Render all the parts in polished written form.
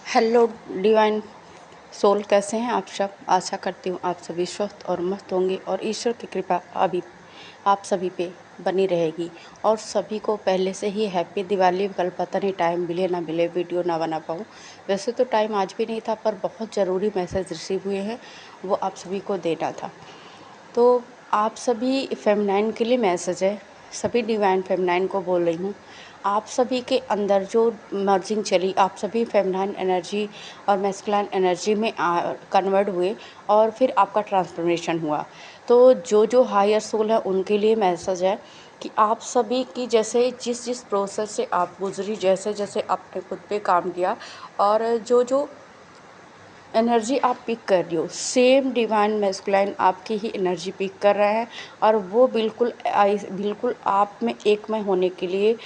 Hello divine soul, कैसे हैं आप सब। आशा करती हूँ आप सभी स्वस्थ और मस्त होंगे और ईश्वर की कृपा अभी आप सभी पे बनी रहेगी। और सभी को पहले से ही हैप्पी दिवाली। कल पता नहीं टाइम मिले ना मिले, वीडियो ना बना पाऊँ। वैसे तो टाइम आज भी नहीं था, पर बहुत ज़रूरी मैसेज रिसीव हुए हैं, वो आप सभी को देना था। तो आप सभी फेमिनाइन के लिए मैसेज है, सभी डिवाइन फेमिनाइन को बोल रही हूँ। आप सभी के अंदर जो मर्जिंग चली, आप सभी फेमिनाइन एनर्जी और मैस्कुलाइन एनर्जी में कन्वर्ट हुए और फिर आपका ट्रांसफॉर्मेशन हुआ। तो जो जो हायर सोल है उनके लिए मैसेज है कि आप सभी की जैसे जिस जिस प्रोसेस से आप गुजरी, जैसे जैसे आपने खुद पे काम किया और जो जो एनर्जी आप पिक कर रही हो, सेम डिवाइन मैस्कुलाइन आपकी ही एनर्जी पिक कर रहा है और वो बिल्कुल आप में एकमय होने के लिए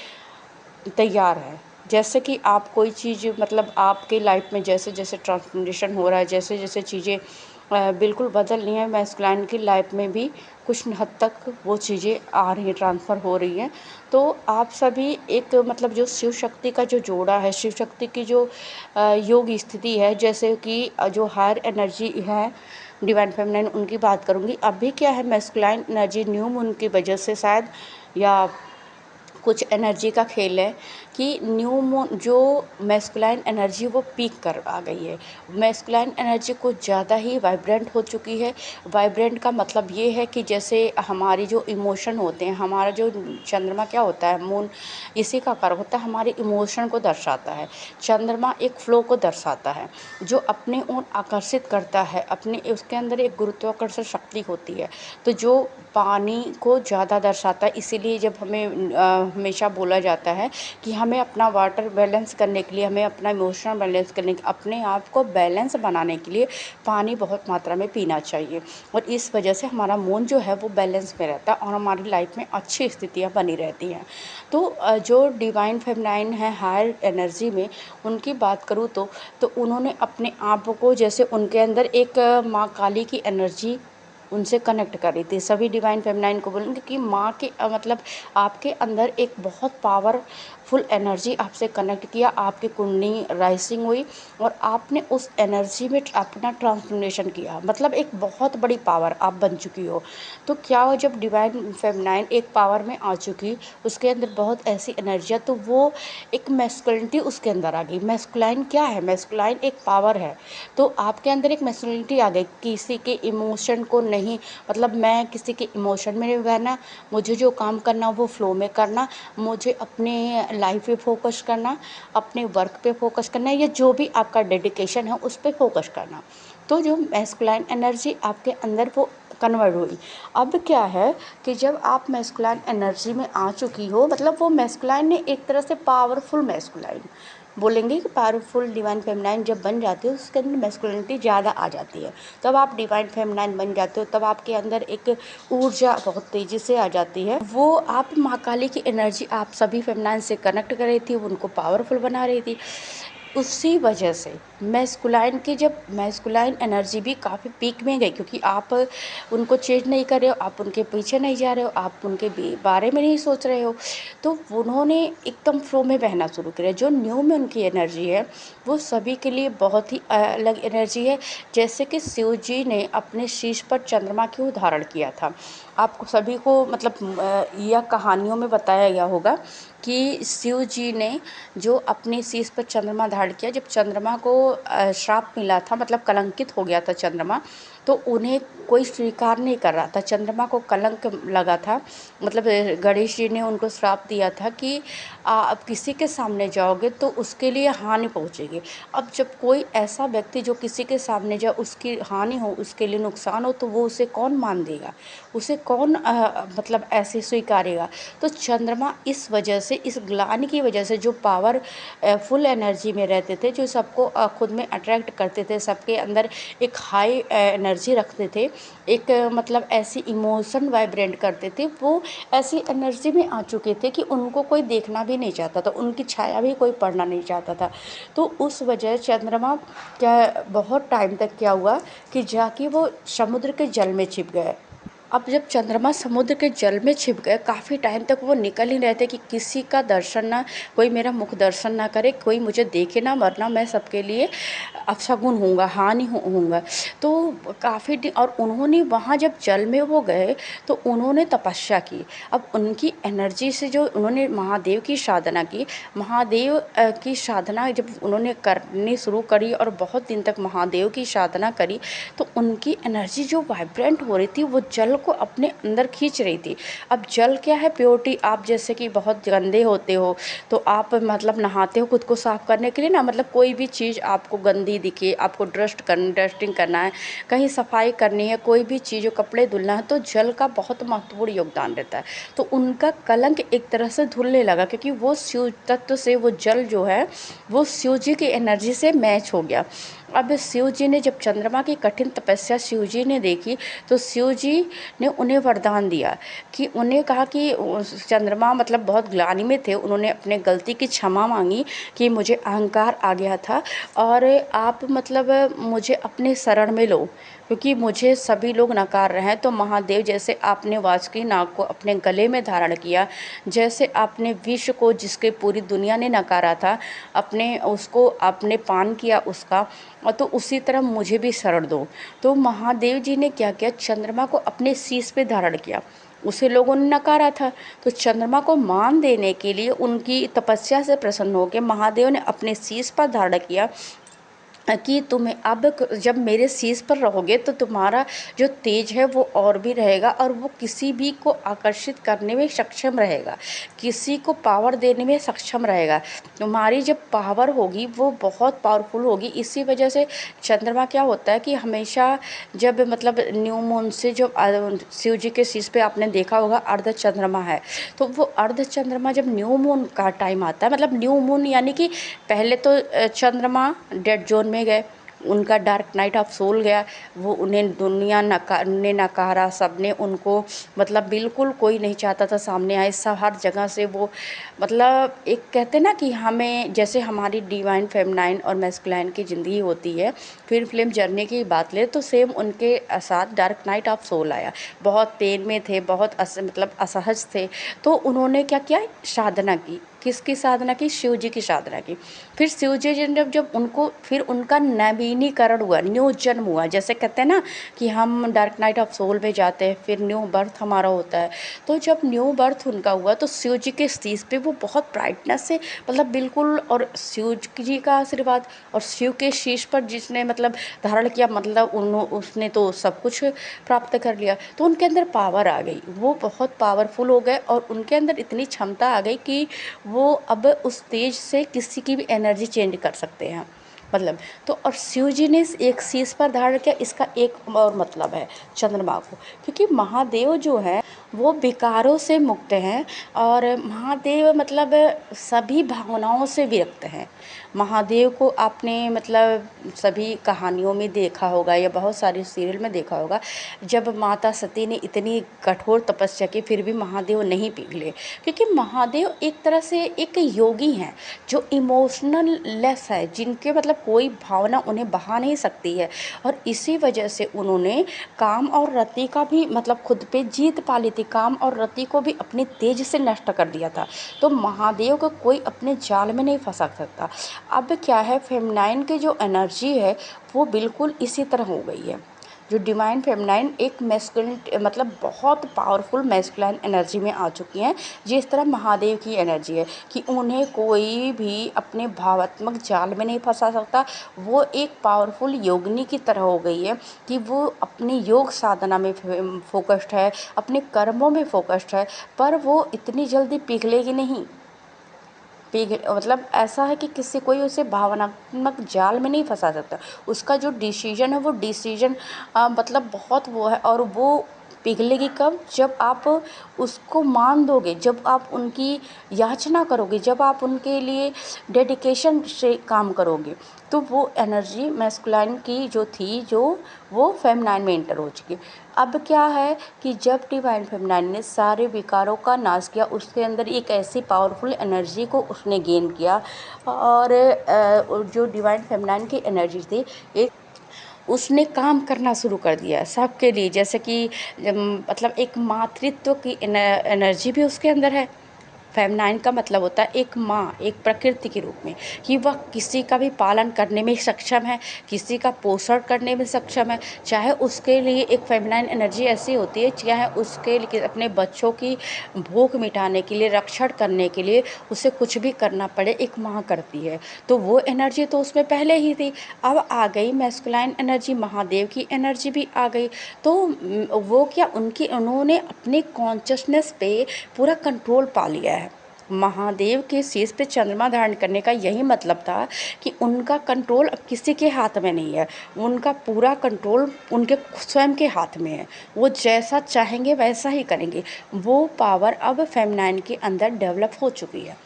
तैयार है। जैसे कि आप कोई चीज़ मतलब आपके लाइफ में जैसे जैसे ट्रांसफॉर्मेशन हो रहा है, जैसे जैसे चीज़ें बिल्कुल बदल रही हैं, मैस्कुलाइन की लाइफ में भी कुछ हद तक वो चीज़ें आ रही हैं, ट्रांसफ़र हो रही हैं। तो आप सभी एक मतलब जो शिव शक्ति का जो जोड़ा है, शिव शक्ति की जो योग स्थिति है, जैसे कि जो हायर एनर्जी है डिवाइन फेमिनाइन, उनकी बात करूँगी। अभी क्या है, मैस्कुलाइन एनर्जी न्यू मून की वजह से शायद या कुछ एनर्जी का खेल है कि न्यू मून जो मैस्कुलाइन एनर्जी वो पीक कर आ गई है। मैस्कुलाइन एनर्जी कुछ ज़्यादा ही वाइब्रेंट हो चुकी है। वाइब्रेंट का मतलब ये है कि जैसे हमारी जो इमोशन होते हैं, हमारा जो चंद्रमा क्या होता है, मून इसी का कारक होता है, हमारे इमोशन को दर्शाता है। चंद्रमा एक फ्लो को दर्शाता है जो अपने ओर आकर्षित करता है, अपने उसके अंदर एक गुरुत्वाकर्षण शक्ति होती है। तो जो पानी को ज़्यादा दर्शाता है, इसीलिए जब हमें हमेशा बोला जाता है कि हमें अपना वाटर बैलेंस करने के लिए, हमें अपना इमोशनल बैलेंस करने के, अपने आप को बैलेंस बनाने के लिए पानी बहुत मात्रा में पीना चाहिए। और इस वजह से हमारा मून जो है वो बैलेंस में रहता है और हमारी लाइफ में अच्छी स्थितियाँ बनी रहती हैं। तो जो डिवाइन फेमिनाइन है हायर एनर्जी में, उनकी बात करूँ तो उन्होंने अपने आप को जैसे उनके अंदर एक माँ काली की एनर्जी उनसे कनेक्ट कर रही थी। सभी डिवाइन फेमिनाइन को बोलेंगे कि माँ के मतलब आपके अंदर एक बहुत पावरफुल एनर्जी आपसे कनेक्ट किया, आपकी कुंडली राइजिंग हुई और आपने उस एनर्जी में अपना ट्रांसफॉर्मेशन किया। मतलब एक बहुत बड़ी पावर आप बन चुकी हो। तो क्या हो, जब डिवाइन फेमिनाइन एक पावर में आ चुकी, उसके अंदर बहुत ऐसी एनर्जी है, तो वो एक मैस्कुलिनिटी उसके अंदर आ गई। मैस्कुलाइन क्या है, मैस्कुलाइन एक पावर है। तो आपके अंदर एक मैस्कुलिनिटी आ गई, किसी के इमोशन को नहीं, मतलब मैं किसी के इमोशन में नहीं बहना, मुझे जो काम करना वो फ्लो में करना, मुझे अपने लाइफ पे फोकस करना, अपने वर्क पे फोकस करना, या जो भी आपका डेडिकेशन है उस पे फोकस करना। तो जो मैस्कुलाइन एनर्जी आपके अंदर वो कन्वर्ट हुई। अब क्या है कि जब आप मैस्कुलाइन एनर्जी में आ चुकी हो, मतलब वो मैस्कुलाइन ने एक तरह से पावरफुल मैस्कुलाइन बोलेंगे कि पावरफुल डिवाइन फेमिनाइन जब बन जाती है, उसके अंदर मैस्कुलिनिटी ज़्यादा आ जाती है। तब आप डिवाइन फेमिनाइन बन जाते हो, तब आपके अंदर एक ऊर्जा बहुत तेज़ी से आ जाती है। वो आप माँ काली की एनर्जी आप सभी फेमिनाइन से कनेक्ट कर रही थी, उनको पावरफुल बना रही थी। उसी वजह से मैस्कुलाइन की जब मैस्कुलाइन एनर्जी भी काफ़ी पीक में गई, क्योंकि आप उनको चेंज नहीं कर रहे हो, आप उनके पीछे नहीं जा रहे हो, आप उनके बारे में नहीं सोच रहे हो, तो उन्होंने एकदम फ्लो में बहना शुरू किया। जो न्यू में उनकी एनर्जी है वो सभी के लिए बहुत ही अलग एनर्जी है। जैसे कि शिव जी ने अपने शीश पर चंद्रमा क्यों धारण किया था, आपको सभी को मतलब यह कहानियों में बताया गया होगा कि शिव जी ने जो अपने शीश पर चंद्रमा धारण किया, जब चंद्रमा को श्राप मिला था, मतलब कलंकित हो गया था चंद्रमा, तो उन्हें कोई स्वीकार नहीं कर रहा था, चंद्रमा को कलंक लगा था। मतलब गणेश जी ने उनको श्राप दिया था कि आप किसी के सामने जाओगे तो उसके लिए हानि पहुंचेगी। अब जब कोई ऐसा व्यक्ति जो किसी के सामने जाए, उसकी हानि हो, उसके लिए नुकसान हो, तो वो उसे कौन मान देगा, उसे कौन मतलब ऐसे स्वीकारेगा। तो चंद्रमा इस वजह से, इस ग्लानि की वजह से, जो पावर फुल एनर्जी में रहते थे, जो सबको खुद में अट्रैक्ट करते थे, सबके अंदर एक हाई एनर्जी रखते थे, एक मतलब ऐसी इमोशन वाइब्रेंट करते थे, वो ऐसी एनर्जी में आ चुके थे कि उनको कोई देखना भी नहीं चाहता था, उनकी छाया भी कोई पड़ना नहीं चाहता था। तो उस वजह चंद्रमा क्या बहुत टाइम तक क्या हुआ कि जाके वो समुद्र के जल में छिप गए। अब जब चंद्रमा समुद्र के जल में छिप गए, काफ़ी टाइम तक वो निकल ही रहे थे कि किसी का दर्शन ना, कोई मेरा मुख दर्शन ना करे, कोई मुझे देखे ना, वरना मैं सबके लिए अपशगुन होऊंगा, हानि होऊंगा। तो और उन्होंने वहाँ जब जल में वो गए तो उन्होंने तपस्या की। अब उनकी एनर्जी से जो उन्होंने महादेव की साधना की, महादेव की साधना जब उन्होंने करनी शुरू करी और बहुत दिन तक महादेव की साधना करी, तो उनकी एनर्जी जो वाइब्रेंट हो रही थी वो जल को अपने अंदर खींच रही थी। अब जल क्या है, प्योरिटी। आप जैसे कि बहुत गंदे होते हो तो आप मतलब नहाते हो खुद को साफ करने के लिए ना, मतलब कोई भी चीज़ आपको गंदी दिखे, आपको डस्टिंग करना है, कहीं सफाई करनी है, कोई भी चीज़ हो, कपड़े धुलना है, तो जल का बहुत महत्वपूर्ण योगदान रहता है। तो उनका कलंक एक तरह से धुलने लगा, क्योंकि वो शिव तत्व से वो जल जो है वो शिव जी की एनर्जी से मैच हो गया। अब शिव जी ने जब चंद्रमा की कठिन तपस्या शिव जी ने देखी, तो शिव जी ने उन्हें वरदान दिया कि उन्हें कहा कि चंद्रमा मतलब बहुत ग्लानि में थे, उन्होंने अपने गलती की क्षमा मांगी कि मुझे अहंकार आ गया था और आप मतलब मुझे अपने शरण में लो, क्योंकि मुझे सभी लोग नकार रहे हैं। तो महादेव, जैसे आपने वासुकी नाग को अपने गले में धारण किया, जैसे आपने विश्व को, जिसके पूरी दुनिया ने नकारा था, अपने उसको आपने पान किया उसका, और तो उसी तरह मुझे भी शरण दो। तो महादेव जी ने क्या किया, चंद्रमा को अपने शीश पे धारण किया। उसे लोगों ने नकारा था, तो चंद्रमा को मान देने के लिए उनकी तपस्या से प्रसन्न होकर महादेव ने अपने शीश पर धारण किया कि तुम्हें अब जब मेरे शीश पर रहोगे तो तुम्हारा जो तेज है वो और भी रहेगा, और वो किसी भी को आकर्षित करने में सक्षम रहेगा, किसी को पावर देने में सक्षम रहेगा। तुम्हारी जब पावर होगी वो बहुत पावरफुल होगी। इसी वजह से चंद्रमा क्या होता है कि हमेशा जब मतलब न्यू मून से जो शिव जी के शीश पे आपने देखा होगा अर्ध चंद्रमा है, तो वो अर्ध चंद्रमा जब न्यू मून का टाइम आता है, मतलब न्यू मून यानी कि पहले तो चंद्रमा डेड जोन में गए, उनका डार्क नाइट ऑफ सोल गया, वो उन्हें दुनिया ने नकारा, सबने उनको मतलब बिल्कुल कोई नहीं चाहता था सामने आए, सब हर जगह से वो मतलब एक कहते ना कि हमें जैसे हमारी डिवाइन फेमिनाइन और मैस्कुलाइन की ज़िंदगी होती है, फिर फिल्म जर्नी की बात ले तो सेम उनके साथ डार्क नाइट ऑफ सोल आया। बहुत पेन में थे, बहुत मतलब असहज थे, तो उन्होंने क्या किया, साधना की। किसकी साधना की? शिव जी की साधना की। फिर शिव जी ने जब उनको फिर उनका नवीनीकरण हुआ, न्यू जन्म हुआ, जैसे कहते हैं ना कि हम डार्क नाइट ऑफ सोल में जाते हैं, फिर न्यू बर्थ हमारा होता है। तो जब न्यू बर्थ उनका हुआ तो शिव जी के शीश पे वो बहुत ब्राइटनेस से मतलब बिल्कुल, और शिव जी का आशीर्वाद और शिव के शीश पर जिसने मतलब धारण किया, मतलब उसने तो सब कुछ प्राप्त कर लिया। तो उनके अंदर पावर आ गई, वो बहुत पावरफुल हो गए और उनके अंदर इतनी क्षमता आ गई कि वो अब उस तेज से किसी की भी एनर्जी चेंज कर सकते हैं मतलब। तो और शिव जी ने एक शीश पर धारण किया, इसका एक और मतलब है चंद्रमा को, क्योंकि महादेव जो है वो विकारों से मुक्त हैं, और महादेव मतलब सभी भावनाओं से विरक्त हैं। महादेव को आपने मतलब सभी कहानियों में देखा होगा या बहुत सारे सीरियल में देखा होगा, जब माता सती ने इतनी कठोर तपस्या की फिर भी महादेव नहीं पिघले, क्योंकि महादेव एक तरह से एक योगी हैं जो इमोशनल लेस है, जिनके मतलब कोई भावना उन्हें बहा नहीं सकती है, और इसी वजह से उन्होंने काम और रति का भी मतलब खुद पे जीत पा ली थी, काम और रति को भी अपनी तेज से नष्ट कर दिया था। तो महादेव को कोई अपने जाल में नहीं फंसा सकता। अब क्या है, फेमिनाइन की जो एनर्जी है वो बिल्कुल इसी तरह हो गई है। जो डिवाइन फेमिनाइन एक मैस्कुलिन मतलब बहुत पावरफुल मैस्कुलाइन एनर्जी में आ चुकी हैं, जिस तरह महादेव की एनर्जी है कि उन्हें कोई भी अपने भावात्मक जाल में नहीं फंसा सकता। वो एक पावरफुल योगिनी की तरह हो गई है कि वो अपनी योग साधना में फोकस्ड है, अपने कर्मों में फोकस्ड है, पर वो इतनी जल्दी पिघलेगी नहीं। मतलब ऐसा है कि किसी कोई उसे भावनात्मक जाल में नहीं फंसा सकता। उसका जो डिसीजन है वो डिसीजन मतलब बहुत वो है, और वो पिघलेगी कब? जब आप उसको मान दोगे, जब आप उनकी याचना करोगे, जब आप उनके लिए डेडिकेशन से काम करोगे, तो वो एनर्जी मैस्कुलाइन की जो थी जो वो फेमिनाइन में एंटर हो चुकी। अब क्या है कि जब डिवाइन फेमिनाइन ने सारे विकारों का नाश किया, उसके अंदर एक ऐसी पावरफुल एनर्जी को उसने गेन किया, और जो डिवाइन फेमिनाइन की एनर्जी थी एक उसने काम करना शुरू कर दिया सबके लिए, जैसे कि मतलब एक मातृत्व की एनर्जी भी उसके अंदर है। फेमिनाइन का मतलब होता है एक माँ, एक प्रकृति के रूप में, कि वह किसी का भी पालन करने में सक्षम है, किसी का पोषण करने में सक्षम है। चाहे उसके लिए एक फेमिनाइन एनर्जी ऐसी होती है, चाहे उसके लिए अपने बच्चों की भूख मिटाने के लिए, रक्षण करने के लिए उसे कुछ भी करना पड़े, एक माँ करती है। तो वो एनर्जी तो उसमें पहले ही थी। अब आ गई मैस्कुलाइन एनर्जी, महादेव की एनर्जी भी आ गई। तो वो क्या, उन्होंने अपने कॉन्शियसनेस पे पूरा कंट्रोल पा लिया है। महादेव के शीश पे चंद्रमा धारण करने का यही मतलब था कि उनका कंट्रोल अब किसी के हाथ में नहीं है, उनका पूरा कंट्रोल उनके स्वयं के हाथ में है। वो जैसा चाहेंगे वैसा ही करेंगे। वो पावर अब फेमिनाइन के अंदर डेवलप हो चुकी है।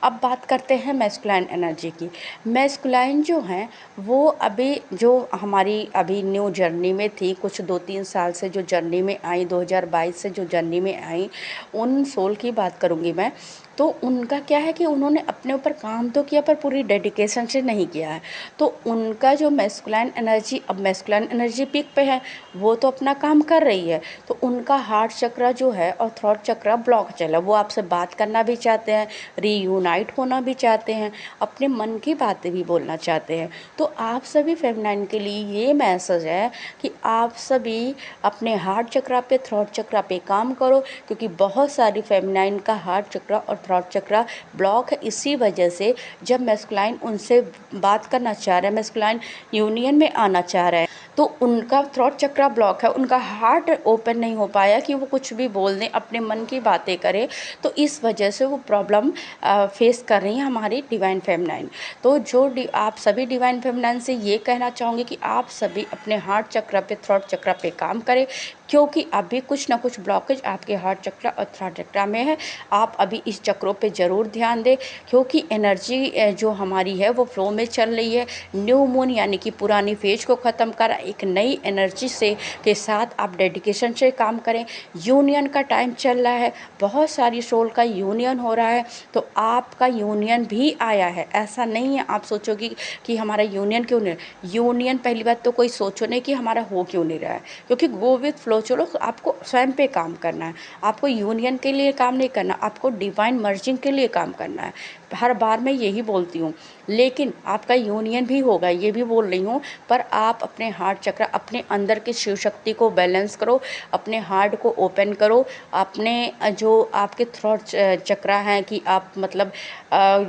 अब बात करते हैं मैस्कुलाइन एनर्जी की। मैस्कुलाइन जो हैं वो अभी जो हमारी अभी न्यू जर्नी में थी, कुछ 2-3 साल से जो जर्नी में आई, 2022 से जो जर्नी में आई, उन सोल की बात करूँगी मैं। तो उनका क्या है कि उन्होंने अपने ऊपर काम तो किया पर पूरी डेडिकेशन से नहीं किया है। तो उनका जो मैस्कुलाइन एनर्जी, अब मैस्कुलाइन एनर्जी पीक पे है, वो तो अपना काम कर रही है। तो उनका हार्ट चक्र जो है और थ्रोट चक्र ब्लॉक चला। वो आपसे बात करना भी चाहते हैं, रीयूनाइट होना भी चाहते हैं, अपने मन की बातें भी बोलना चाहते हैं। तो आप सभी फेमिनाइन के लिए ये मैसेज है कि आप सभी अपने हार्ट चक्र पे, थ्रोट चक्र पे काम करो, क्योंकि बहुत सारी फेमिनाइन का हार्ट चक्र और थ्रोट चक्र ब्लॉक है। इसी वजह से जब मैस्कुलाइन उनसे बात करना चाह रहा है, मैस्कुलाइन यूनियन में आना चाह रहा है, तो उनका थ्रोट चक्र ब्लॉक है, उनका हार्ट ओपन नहीं हो पाया कि वो कुछ भी बोल दें, अपने मन की बातें करें। तो इस वजह से वो प्रॉब्लम फेस कर रही हैं हमारी डिवाइन फेमिनाइन। तो आप सभी डिवाइन फेमिनाइन से ये कहना चाहूँगी कि आप सभी अपने हार्ट चक्र पे, थ्रोट चक्र पे काम करें, क्योंकि अभी कुछ ना कुछ ब्लॉकेज आपके हार्ट चक्र और थ्रोट चक्र में है। आप अभी इस चक्रों पे ज़रूर ध्यान दें, क्योंकि एनर्जी जो हमारी है वो फ्लो में चल रही है। न्यू मून यानी कि पुरानी फेज को ख़त्म कर एक नई एनर्जी से के साथ आप डेडिकेशन से काम करें। यूनियन का टाइम चल रहा है, बहुत सारी सोल का यूनियन हो रहा है। तो आपका यूनियन भी आया है, ऐसा नहीं है आप सोचोगे कि हमारा यूनियन क्यों नहीं। यूनियन पहली बात तो कोई सोचो नहीं कि हमारा हो क्यों नहीं रहा है, क्योंकि गो विथ फ्लो चलो। आपको स्वयं पे काम करना है, आपको यूनियन के लिए काम नहीं करना, आपको डिवाइन मर्जिंग के लिए काम करना है। हर बार मैं यही बोलती हूँ, लेकिन आपका यूनियन भी होगा, ये भी बोल रही हूँ। पर आप अपने हार्ट चक्र, अपने अंदर की शिव शक्ति को बैलेंस करो, अपने हार्ट को ओपन करो। अपने जो आपके थ्रोट चक्र हैं कि आप मतलब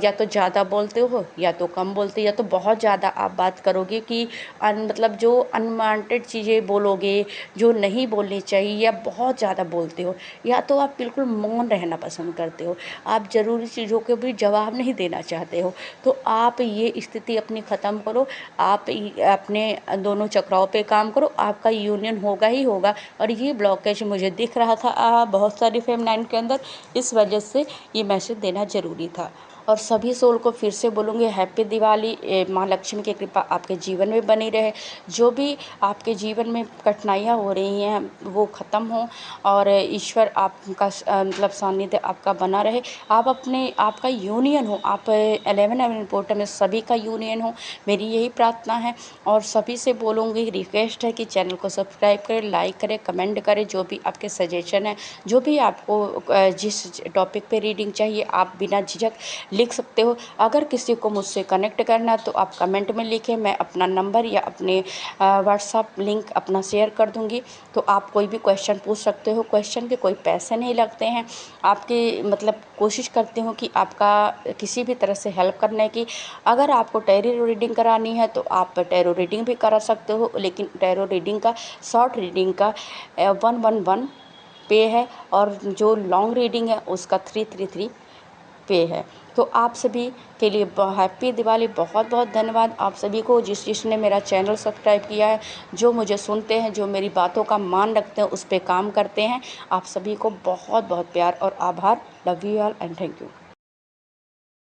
या तो ज़्यादा बोलते हो या तो कम बोलते हो, या तो बहुत ज़्यादा आप बात करोगे कि मतलब जो अनवांटेड चीज़ें बोलोगे, जो नहीं बोलनी चाहिए, या बहुत ज़्यादा बोलते हो, या तो आप बिल्कुल मौन रहना पसंद करते हो, आप ज़रूरी चीज़ों के भी जवाब नहीं देना चाहते हो। तो आप ये स्थिति अपनी ख़त्म करो, आप अपने दोनों चक्राओं पे काम करो, आपका यूनियन होगा ही होगा। और ये ब्लॉकेज मुझे दिख रहा था बहुत सारी फेमिनाइन के अंदर, इस वजह से ये मैसेज देना ज़रूरी था। और सभी सोल को फिर से बोलूँगी हैप्पी दिवाली। माँ लक्ष्मी की कृपा आपके जीवन में बनी रहे, जो भी आपके जीवन में कठिनाइयाँ हो रही हैं वो ख़त्म हो, और ईश्वर आपका मतलब सानिध्य आपका बना रहे। आपका यूनियन हो, आप 11 पोर्टल में सभी का यूनियन हो, मेरी यही प्रार्थना है। और सभी से बोलूँगी, रिक्वेस्ट है कि चैनल को सब्सक्राइब करें, लाइक करें, कमेंट करें। जो भी आपके सजेशन है, जो भी आपको जिस टॉपिक पे रीडिंग चाहिए, आप बिना झिझक लिख सकते हो। अगर किसी को मुझसे कनेक्ट करना तो आप कमेंट में लिखें, मैं अपना नंबर या अपने व्हाट्सएप लिंक अपना शेयर कर दूंगी। तो आप कोई भी क्वेश्चन पूछ सकते हो, क्वेश्चन के कोई पैसे नहीं लगते हैं। आपके मतलब कोशिश करती हूँ कि आपका किसी भी तरह से हेल्प करने की। अगर आपको टैरो रीडिंग करानी है तो आप टैरो रीडिंग भी करा सकते हो, लेकिन टैरो रीडिंग का, शॉर्ट रीडिंग का 111 पे है, और जो लॉन्ग रीडिंग है उसका 333 पे है। तो आप सभी के लिए हैप्पी दिवाली। बहुत बहुत धन्यवाद आप सभी को, जिसने मेरा चैनल सब्सक्राइब किया है, जो मुझे सुनते हैं, जो मेरी बातों का मान रखते हैं, उस पे काम करते हैं। आप सभी को बहुत बहुत प्यार और आभार। Love you all and thank you.